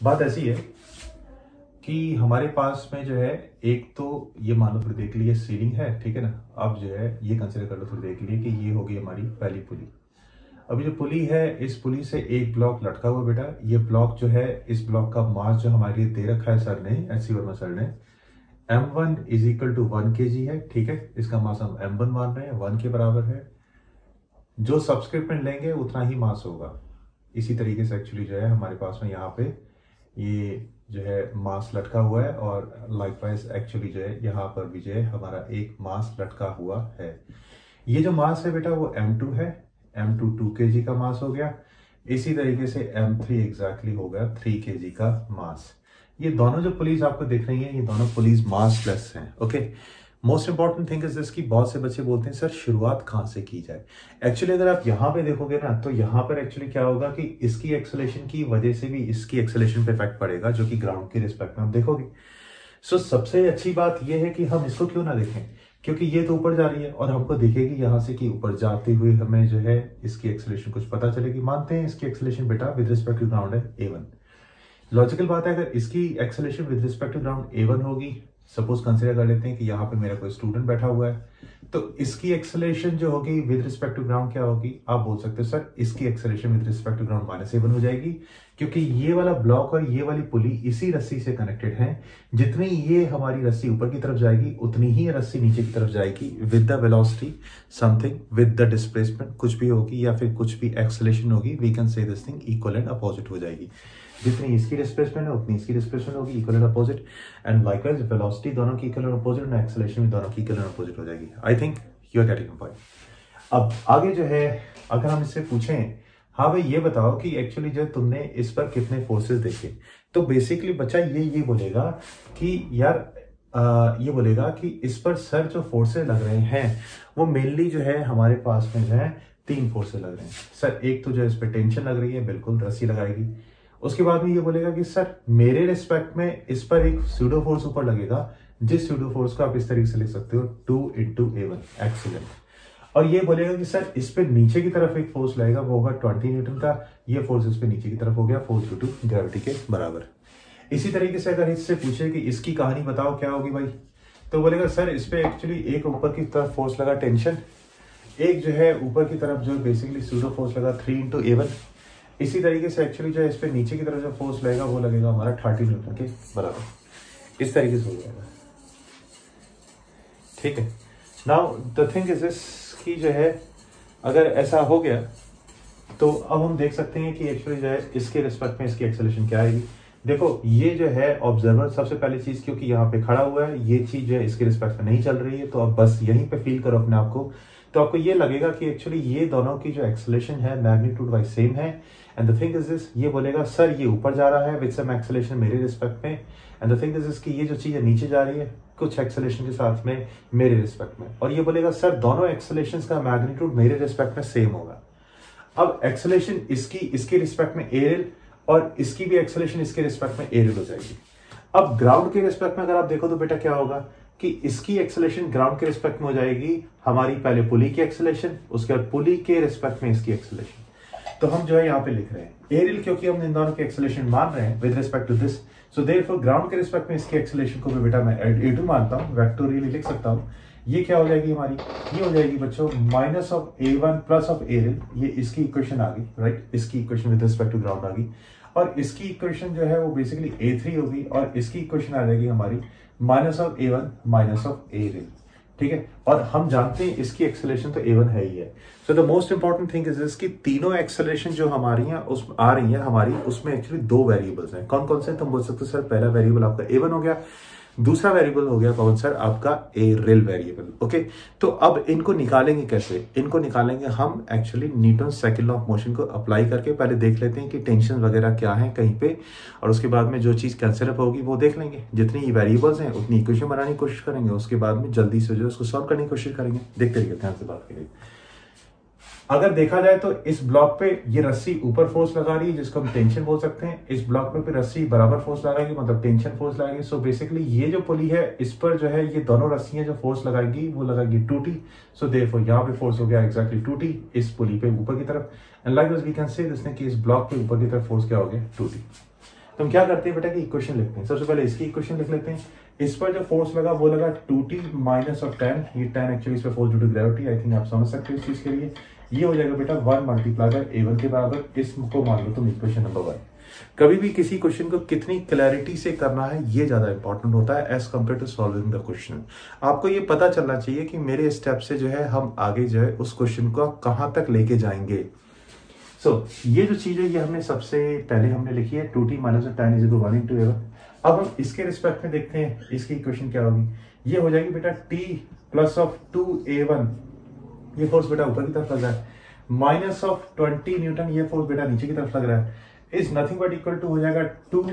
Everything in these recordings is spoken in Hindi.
बात ऐसी है कि हमारे पास में जो है एक तो ये मान लो थोड़ी देर के लिए सीलिंग है, ठीक है ना। अब जो है ये कंसिडर कर लो थोड़ी देर के लिए कि ये होगी हमारी पहली पुली। अभी जो पुली है, इस पुली से एक ब्लॉक लटका हुआ बेटा। ये ब्लॉक जो है, इस ब्लॉक का मास जो हमारे लिए दे रखा है सर ने, एससी वर्मा सर ने, M1 is equal to 1 kg है, ठीक है। इसका मास हम M1 मान रहे हैं, 1 के बराबर है। जो सब्सक्रिप्ट में लेंगे उतना ही मास होगा। इसी तरीके से एक्चुअली जो है हमारे पास में यहाँ पे ये जो है मास लटका हुआ है, और लाइकवाइज एक्चुअली जो है यहाँ पर भी जो है हमारा एक मास लटका हुआ है। ये जो मास है बेटा वो M2 है। M2 2 kg का मास हो गया। इसी तरीके से M3 एग्जैक्टली हो गया 3 kg का मास। ये दोनों जो पुलिस आपको दिख रही है, ये दोनों पुलिस मासलेस हैं। Okay, most important thing is this कि बहुत से बच्चे बोलते हैं सर शुरुआत कहाँ से की जाए। एक्चुअली अगर आप यहाँ पे देखोगे ना, तो यहाँ पर एक्चुअली क्या होगा कि इसकी एक्सेलेरेशन की वजह से भी इसकी एक्सेलेरेशन पे इफेक्ट पड़ेगा, जो कि ग्राउंड के रिस्पेक्ट में आप देखोगे। सो सबसे अच्छी बात यह है कि हम इसको क्यों ना देखें, क्योंकि ये तो ऊपर जा रही है और हमको दिखेगी यहाँ से कि ऊपर जाते हुए हमें जो है इसकी एक्सेलेरेशन कुछ पता चलेगी। मानते हैं इसकी एक्सेलेरेशन बेटा विद रिस्पेक्ट टू ग्राउंड है A1। लॉजिकल बात है, अगर इसकी acceleration with respect to ground A1 होगी, सपोज कंसीडर कर लेते हैं कि यहाँ पे मेरा कोई स्टूडेंट बैठा हुआ है, तो इसकी एक्सेलेरेशन जो होगी विद रिस्पेक्ट टू ग्राउंड क्या होगी, आप बोल सकते हो सर इसकी acceleration with respect to ground -A1 हो जाएगी, क्योंकि ये वाला ब्लॉक और ये वाली पुली इसी रस्सी से कनेक्टेड है। जितनी ये हमारी रस्सी ऊपर की तरफ जाएगी, उतनी ही रस्सी नीचे की तरफ जाएगी with the velocity something with the displacement, कुछ भी होगी या फिर कुछ भी एक्सेलेरेशन होगी, we can say this thing equal and opposite हो जाएगी। जितनी इसकी डिस्प्लेसमेंट है उतनी इसकी डिस्प्लेसमेंट होगी, equal and opposite. And likewise velocity दोनों की इक्वल एंड अपोजिट, और एक्सेलरेशन भी दोनों की इक्वल एंड अपोजिट हो जाएगी। I think you are getting the point. अब आगे जो है अगर हम इससे पूछें, हाँ भाई ये बताओ कि एक्चुअली जो तुमने इस पर कितने फोर्सेस देखे, तो बेसिकली बच्चा ये बोलेगा कि यार ये बोलेगा कि इस पर सर जो फोर्सेस लग रहे हैं वो मेनली जो है हमारे पास में जो है 3 फोर्सेस लग रहे हैं सर। एक तो जो इस पर टेंशन लग रही है, बिल्कुल रस्सी लगाएगी। उसके बाद में ये बोलेगा कि सर मेरे रिस्पेक्ट में इस पर एक स्यूडो फोर्स ऊपर लगेगा, जिस स्यूडो फोर्स को आप इस तरीके से लिख सकते हो 2 × A1 एक्सीलेंट। और ये बोलेगा कि सर इस पे नीचे की तरफ एक फोर्स लगेगा, वो होगा 20 न्यूटन का। ये फोर्स इस पे नीचे की तरफ हो गया 4 × 2 ग्रेविटी के बराबर। इसी तरीके से अगर इससे पूछे कि इसकी कहानी बताओ क्या होगी भाई, तो बोलेगा सर इस पे एक्चुअली एक ऊपर की तरफ फोर्स लगा टेंशन, एक जो है ऊपर की तरफ जो बेसिकली स्यूडो फोर्स लगा 3 × A1। इसी तरीके से एक्चुअली जो है इस पे नीचे की तरफ जो फोर्स लगेगा वो लगेगा हमारा 30 न्यूटन के बराबर। इस तरीके से हो जाएगा, ठीक है। Now the thing is this कि जो है अगर ऐसा हो गया तो अब हम देख सकते हैं कि एक्चुअली जो है इसके रिस्पेक्ट में इसकी एक्सेलरेशन क्या आएगी। देखो ये जो है ऑब्जर्वर सबसे पहली चीज, क्योंकि यहाँ पे खड़ा हुआ है, ये चीज जो है इसके रिस्पेक्ट में नहीं चल रही है, तो अब बस यहीं पे फील करो अपने आप को, तो आपको ये लगेगा कि एक्चुअली ये दोनों की जो एक्सेलरेशन है मैग्नीट्यूड वाइज सेम है। And the thing is this, ये बोलेगा सर ये ऊपर जा रहा है विद सम एक्सेलरेशन मेरे रिस्पेक्ट में। And the thing is this कि ये जो चीज है नीचे जा रही है कुछ एक्सेलरेशन के साथ में मेरे रिस्पेक्ट में। और ये बोलेगा सर दोनों एक्सेलरेशंस का मैग्नीट्यूड मेरे रिस्पेक्ट में सेम होगा। अब एक्सेलरेशन इसकी इसके रिस्पेक्ट में एरियल, और इसकी भी एक्सेलरेशन इसके रिस्पेक्ट में एरियल हो जाएगी। अब ग्राउंड के रिस्पेक्ट में अगर आप देखो तो बेटा क्या होगा कि इसकी एक्सेलरेशन ग्राउंड के रिस्पेक्ट में हो जाएगी हमारी पहले पुली की एक्सेलरेशन, उसके बाद पुली के रिस्पेक्ट में इसकी एक्सेलरेशन। तो हम जो है यहाँ पे लिख रहे हैं एरियल, क्योंकि हम इन दोनों की एक्सेलरेशन मान रहे हैं with respect to this, so therefore ground के रिस्पेक्ट में इसकी एक्सेलरेशन को भी बेटा मैं A2 मानता हूँ, वेक्टोरियली लिख सकता हूँ। ये क्या हो जाएगी हमारी, ये हो जाएगी बच्चों -A1 + एरियल। ये इसकी इक्वेशन आ गई, राइट, इसकी equation with respect to ground आ गई। और इसकी इक्वेशन जो है वो बेसिकली A3 होगी, और इसकी इक्वेशन आ जाएगी हमारी -A1 - एरियल, ठीक है। और हम जानते हैं इसकी एक्सेलरेशन तो A1 है ही है। So the most important thing is this कि तीनों एक्सेलरेशन जो हमारी हैं उस आ रही है हमारी, उसमें एक्चुअली 2 वेरिएबल्स हैं। कौन कौन से, तुम बोल सकते हो सर पहला वेरिएबल आपका A1 हो गया, दूसरा वेरिएबल हो गया कौन सर आपका एरियल वेरिएबल। ओके, तो अब इनको निकालेंगे कैसे, इनको निकालेंगे हम actually Newton second law of motion को अप्लाई करके। पहले देख लेते हैं कि टेंशन वगैरह क्या है कहीं पे, और उसके बाद में जो चीज कैंसिल अप होगी वो देख लेंगे। जितनी वेरिएबल्स हैं उतनी इक्वेशन बनाने की कोशिश करेंगे, उसके बाद में जल्दी से जो उसको सॉल्व करने की कोशिश करेंगे। देखते रहिए, ध्यान से बात करिए। अगर देखा जाए तो इस ब्लॉक पे ये रस्सी ऊपर फोर्स लगा रही है, जिसको हम टेंशन बोल सकते हैं। इस ब्लॉक पे भी रस्सी बराबर फोर्स लगाएगी, मतलब टेंशन फोर्स लगाएगी। सो बेसिकली ये जो पुली है इस पर जो है ये दोनों रस्सियां जो फोर्स लगाएगी वो लगाएगी 2T। सो देयरफॉर यहाँ पे फोर्स हो गया एक्जैक्टली 2T इस पुली पे ऊपर की तरफ। And like this we can say this कि इस ब्लॉक पे ऊपर की तरफ फोर्स क्या हो गया 2T। तो हम क्या करते हैं बेटा कि इक्वेशन लिखते हैं। सबसे पहले इसकी इक्वेशन लिख लेते हैं। इस पर जो फोर्स लगा वो लगा 2t माइनस ऑफ 10, ये 10 एक्चुअली इस पर force due to gravity, I think आप समझ सकते हो इस चीज के लिए। ये हो जाएगा बेटा 1 मल्टीप्लाई बाय a1 के बराबर, इसको मान लो तुम इक्वेशन नंबर 1। कभी भी किसी क्वेश्चन को कितनी क्लैरिटी से करना है ये ज्यादा इंपॉर्टेंट होता है as compared to solving the question. आपको ये पता चलना चाहिए कि मेरे स्टेप से जो है हम आगे जो है उस क्वेश्चन को कहां तक लेके जाएंगे। ये जो चीज है ये हमने सबसे पहले हमने लिखी है 2t minus 10 is equal 1 into a1। अब हम इसके रिस्पेक्ट में देखते हैं इसकी इक्वेशन क्या होगी। ये हो जाएगी बेटा t प्लस ऑफ 2a1, ये फोर्स बेटा ऊपर की तरफ लग रहा है, माइनस ऑफ 20 न्यूटन, ये फोर्स बेटा नीचे की तरफ लग रहा है, is nothing but equal to हो जाएगा 2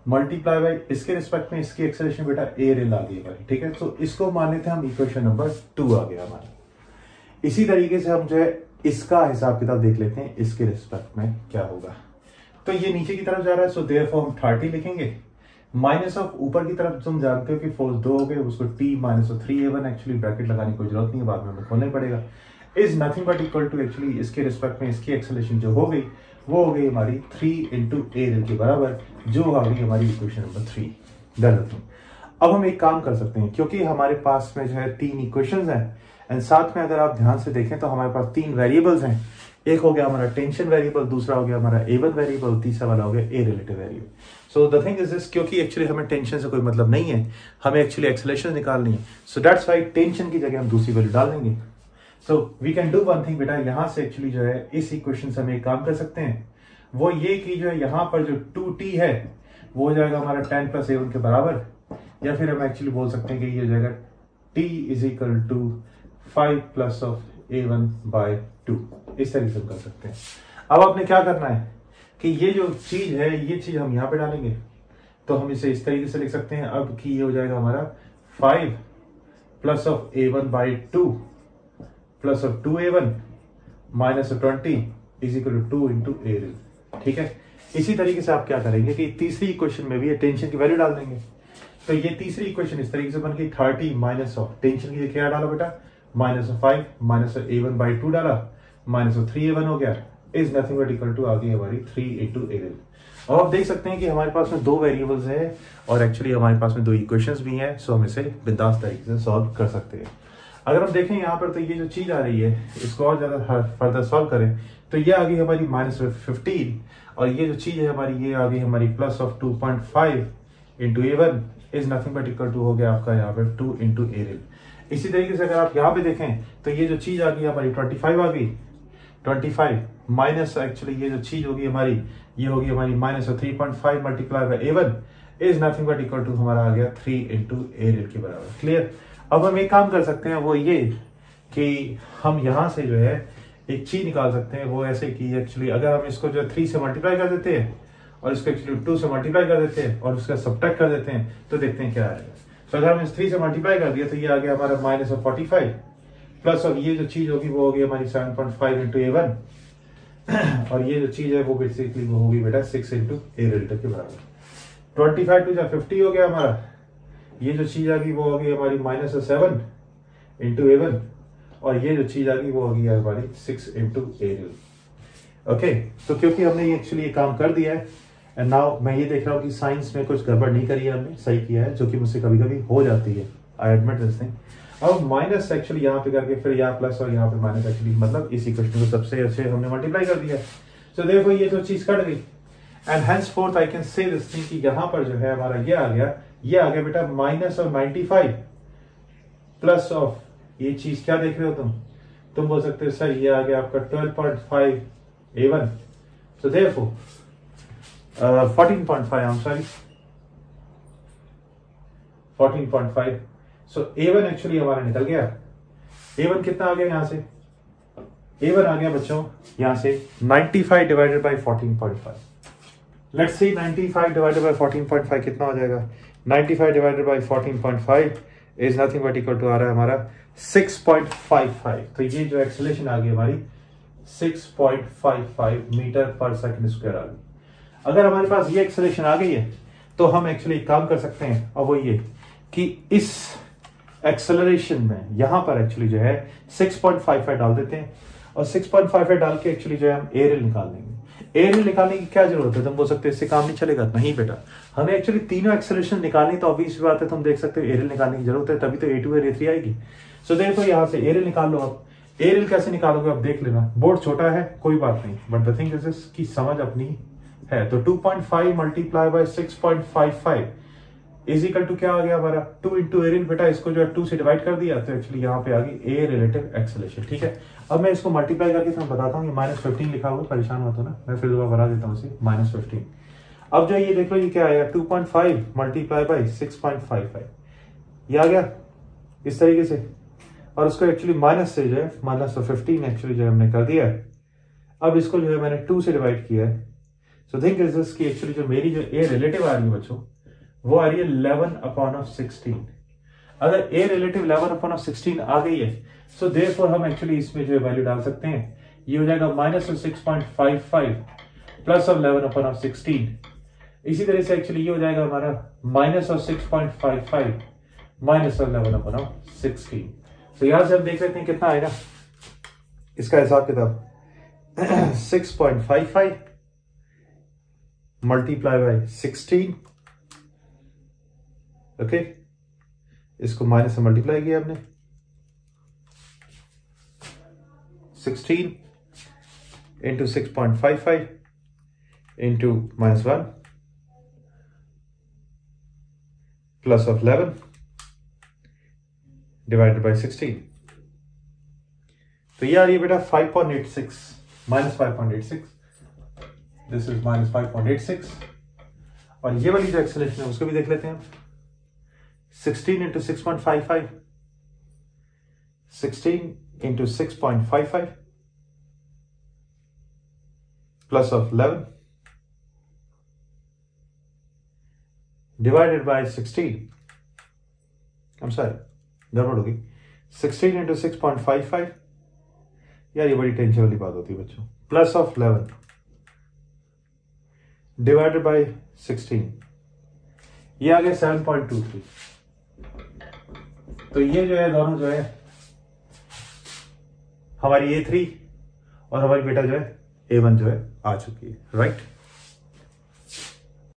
मल्टीप्लाई बाय इसके रिस्पेक्ट में इसकी एक्सेलरेशन बेटा a रेल आ गई हमारी, ठीक है। तो इसको मान लेते हैं हम इक्वेशन नंबर 2 आ गया हमारा। इसी तरीके से हम जो है इसका हिसाब किताब देख लेते हैं इसके रिस्पेक्ट में क्या होगा। तो ये नीचे की तरफ जा रहा है, सो देयरफॉर हम 30 लिखेंगे, माइनस ऑफ ऊपर की तरफ तुम जानते हो कि फोर्स 2 हो गए, उसको t minus 3a1, actually bracket लगाने की कोई जरूरत नहीं है, बाद में हमें खोलना ही पड़ेगा, is nothing but equal to actually इसके रिस्पेक्ट में इसकी एक्सेलरेशन जो हो गई वो हो गई हमारी 3 into a रेल के बराबर, जो आ गई हमारी इक्वेशन नंबर 3। अब हम एक काम कर सकते हैं, क्योंकि हमारे पास में जो है 3 इक्वेशंस हैं एंड साथ में अगर आप ध्यान से देखें तो हमारे पास 3 वेरिएबल्स हैं। एक हो गया हमारा टेंशन वेरिएबल, दूसरा हो गया हमारा a1 वेरिएबल, तीसरा वाला हो गया a relative variable. So the thing is this, क्योंकि एक्चुअली हमें टेंशन से कोई मतलब नहीं है, हमें एक्चुअली एक्सेलरेशन निकालनी है, सो दैट्स व्हाई टेंशन की जगह हम दूसरी वैल्यू डाल देंगे। So we can do one thing बेटा, यहां से एक्चुअली जो है इस इक्वेशन से हम एक काम कर सकते हैं, वो ये कि जो है यहाँ पर जो 2t है वो हो जाएगा हमारा 10 प्लस a1 के बराबर, या फिर हम एक्चुअली बोल सकते हैं कि ये हो जाएगा t is equal to 5 plus of a1 by 2, इस तरीके से हम कर सकते हैं। अब आपने क्या करना है कि ये जो चीज है ये चीज हम यहाँ पे डालेंगे, तो हम इसे इस तरीके से लिख सकते हैं अब कि ये हो जाएगा हमारा 5 plus of a1 by 2 plus of 2a1 minus 20 is equal to 2 into a रेल, ठीक है। इसी तरीके से आप क्या करेंगे कि तीसरी इक्वेशन में भी टेंशन की वैल्यू डाल देंगे। तो ये तीसरी इक्वेशन इस तरीके से बन गई 30 माइनस ऑफ टेंशन की क्या डाला बेटा, minus of 5 minus of a1 by 2 डाला, माइनस ऑफ 3a1 हो गया, is nothing but equal to आ गई हमारी 3 इंटू a रेल। अब आप देख सकते हैं कि हमारे पास में 2 वेरिएबल्स है और एक्चुअली हमारे पास में 2 इक्वेशंस भी हैं, सो हम इसे बिंदास तरीके से सॉल्व कर सकते हैं। अगर हम देखें यहाँ पर तो ये जो चीज आ रही है इसको और ज्यादा फर्दर सॉल्व करें तो ये आ गई हमारी माइनस 15, और ये जो चीज है हमारी ये आ गई हमारी plus of 2.5 into a1 is nothing but equal to हो गया आपका यहाँ पे 2 इंटू a रेल। इसी तरीके से अगर आप यहाँ पे देखें तो ये जो चीज आ गई हमारी 25 आ गई, 25 माइनस एक्चुअली ये जो चीज होगी हमारी ये होगी हमारी minus 3.5 multiply by a1 is nothing but equal to हमारा आ गया 3 इंटू a रेल के बराबर। क्लियर। अब हम एक काम कर सकते हैं वो ये कि हम यहां से जो है एक चीज निकाल सकते हैं, वो ऐसे कि एक्चुअली अगर हम इसको जो 3 से मल्टीप्लाई कर देते हैं और इसको एक्चुअली 2 से मल्टीप्लाई कर देते हैं और उसका सब्ट्रैक्ट कर देते हैं तो देखते हैं क्या आएगा। तो अगर हम इस 3 से मल्टीप्लाई कर दिया तो ये आ गया हमारा माइनस ऑफ 45 प्लस ऑफ ये जो चीज होगी वो होगी हमारी 7.5 इंटू a1 और ये जो चीज है वो बेसिकली वो होगी बेटा 6 इंटू a रिलेटिव के बराबर। 25 टू 50 हो गया हमारा, ये जो चीज आ गई वो होगी हमारी माइनस 7 इंटू a1 और ये जो चीज आ गई वो होगी हमारी 6 इंटू a रेल। ओके, तो क्योंकि हमने ये एक्चुअली ये काम कर दिया है एंड नाउ मैं ये देख रहा हूँ कि साइंस में कुछ गड़बड़ नहीं करी है, हमने सही किया है, जो कि मुझसे कभी कभी हो जाती है, आई एडमिट दिस थिंग। अब माइनस एक्चुअली यहाँ पे करके फिर यहाँ प्लस और यहाँ पे माइनस एक्चुअली मतलब इस इक्वेशन को सबसे अच्छे हमने मल्टीप्लाई कर दिया। सो देखो ये जो चीज कट गई and henceforth I can say this thing कि यहाँ पर जो है हमारा ये आ गया बेटा माइनस ऑफ 95 प्लस ऑफ ये चीज क्या देख रहे हो तुम बोल सकते हो सर ये आ गया आपका 12.5 a1, so therefore 14.5 I'm sorry 14.5, so a1 actually हमारा निकल गया। a1 कितना आ गया यहाँ से, a1 आ गया बच्चों यहाँ से 95 divided by 14.5। Let's see 95 divided by 14.5 कितना हो जाएगा, 95 divided by 14.5 is nothing but equal to आ रहा है हमारा 6.55। तो ये जो एक्सेलरेशन आ गई हमारी 6.55 मीटर पर सेकंड स्क्वायर आ गई। अगर हमारे पास ये एक्सेलरेशन आ गई है तो हम एक्चुअली काम कर सकते हैं, और वो ये कि इस एक्सेलरेशन में यहां पर एक्चुअली जो है 6.55 डाल देते हैं और 6.55 डाल के एक्चुअली जो है हम ए रेल निकाल देंगे। एरियल निकालने की क्या जरूरत है? तुम बोल सकते हो इससे काम नहीं चलेगा। नहीं बेटा, हमें एक्चुअली तीनों एक्सेलरेशन निकालनी, तो ऑब्वियस बात है तुम देख सकते हो एरियल निकालने की जरूरत है, तभी तो A2 और A3 आएगी। सो देखो यहाँ से एरियल निकाल लो। आप एरियल कैसे निकालोगे आप देख लेना, बोर्ड छोटा है कोई बात नहीं, बट द थिंग इज की समझ अपनी है। तो 2.5 multiply by 6.55 is equal to क्या आ गया हमारा 2 इंटू एरियल। बेटा इसको जो है 2 से डिवाइड कर दिया तो एक्चुअली यहाँ पे आ गई ए रिलेटिव एक्सेलरेशन। ठीक है, अब मैं इसको मल्टीप्लाई करके तुम्हें बताता हूँ। ये -15 लिखा हुआ, परेशान मत हो ना, मैं फिर दोबारा बना देता हूँ इसे -15। अब जो ये देख लो ये क्या आया 2.5 मल्टीप्लाई बाई 6.55 ये आ गया इस तरीके से, और उसको एक्चुअली माइनस से जो है -15 एक्चुअली जो हमने कर दिया है। अब इसको जो है मैंने 2 से डिवाइड किया है। सो थिंक इज दिस की एक्चुअली जो मेरी जो ए रिलेटिव आ रही है बच्चों वो आ रही है 11/16। अगर ए रिलेटिव 11/16 आ गई है सो देयरफॉर हम एक्चुअली इसमें जो है वैल्यू डाल सकते हैं। ये हो जाएगा -6.55 प्लस ऑफ 11/16। इसी तरह से एक्चुअली ये हो जाएगा हमारा -6.55 माइनस ऑफ 11/16। तो यहां से हम देख लेते हैं कितना आएगा इसका हिसाब किताब। 6.55 मल्टीप्लाई बाय 16, ओके, इसको माइनस से मल्टीप्लाई किया हमने, 16 into 6.55 into -1 plus of 11 divided by 16। तो ये आ रही है बेटा 5.86 -5.86, दिस इज -5.86। और ये वाली जो एक्सेलरेशन है उसको भी देख लेते हैं। 16 into 6.55, 16 into 6.55 plus of 11 divided by 16। I'm sorry, गड़बड़ होगी। 16 इंटू 6.55, यार ये बड़ी टेंशन वाली बात होती है बच्चों, प्लस ऑफ 11 डिवाइडेड बाय 16, ये आ गया 7.23। तो ये जो है दोनों जो है हमारी A3 और हमारी बेटा जो है A1 जो है आ चुकी है, राइट।